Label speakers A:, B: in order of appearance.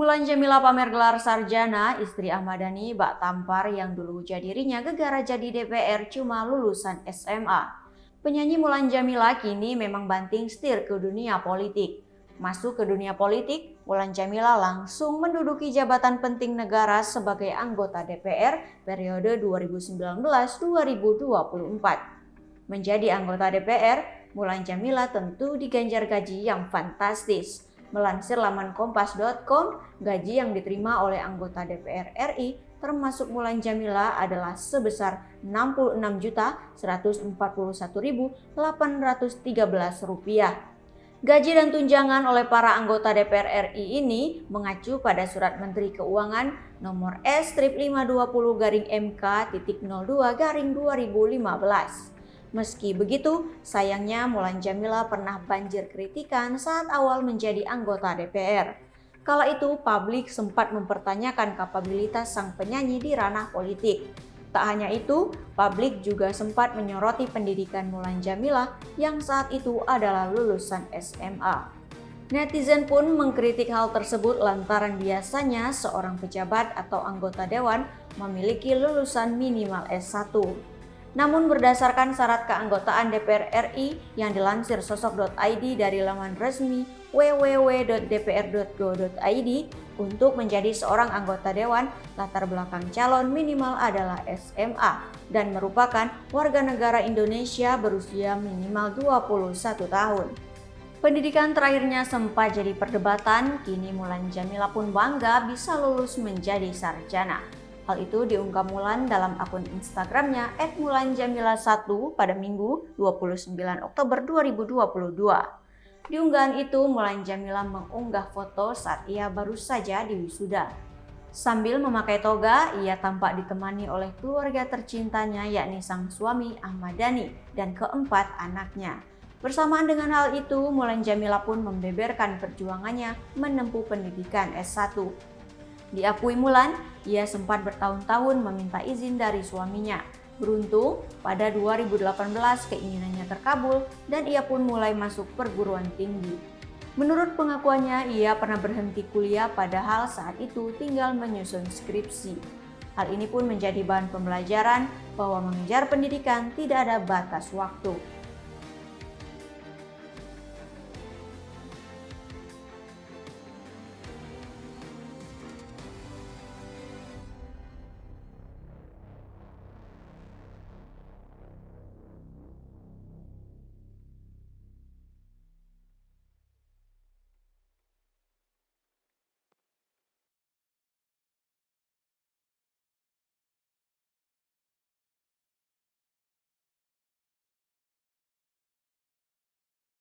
A: Mulan Jameela pamer gelar sarjana, istri Ahmad Dhani bak tampar yang dulu jadi dirinya gegara jadi DPR cuma lulusan SMA. Penyanyi Mulan Jameela kini memang banting setir ke dunia politik. Masuk ke dunia politik, Mulan Jameela langsung menduduki jabatan penting negara sebagai anggota DPR periode 2019-2024. Menjadi anggota DPR, Mulan Jameela tentu diganjar gaji yang fantastis. Melansir laman kompas.com, gaji yang diterima oleh anggota DPR RI termasuk Mulan Jameela adalah sebesar Rp66.141.813. Gaji dan tunjangan oleh para anggota DPR RI ini mengacu pada Surat Menteri Keuangan nomor S-520-MK.02-2015. Meski begitu, sayangnya Mulan Jameela pernah banjir kritikan saat awal menjadi anggota DPR. Kala itu, publik sempat mempertanyakan kapabilitas sang penyanyi di ranah politik. Tak hanya itu, publik juga sempat menyoroti pendidikan Mulan Jameela yang saat itu adalah lulusan SMA. Netizen pun mengkritik hal tersebut lantaran biasanya seorang pejabat atau anggota dewan memiliki lulusan minimal S1. Namun berdasarkan syarat keanggotaan DPR RI yang dilansir sosok.id dari laman resmi www.dpr.go.id, untuk menjadi seorang anggota dewan, latar belakang calon minimal adalah SMA dan merupakan warga negara Indonesia berusia minimal 21 tahun. Pendidikan terakhirnya sempat jadi perdebatan, kini Mulan Jameela pun bangga bisa lulus menjadi sarjana. Hal itu diungkap Mulan dalam akun Instagramnya @mulanjameela1 pada Minggu 29 Oktober 2022. Di unggahan itu, Mulan Jameela mengunggah foto saat ia baru saja diwisuda. Sambil memakai toga, ia tampak ditemani oleh keluarga tercintanya yakni sang suami Ahmad Dhani dan keempat anaknya. Bersamaan dengan hal itu, Mulan Jameela pun membeberkan perjuangannya menempuh pendidikan S1. Diakui Mulan, ia sempat bertahun-tahun meminta izin dari suaminya. Beruntung, pada 2018 keinginannya terkabul dan ia pun mulai masuk perguruan tinggi. Menurut pengakuannya, ia pernah berhenti kuliah padahal saat itu tinggal menyusun skripsi. Hal ini pun menjadi bahan pembelajaran bahwa mengejar pendidikan tidak ada batas waktu.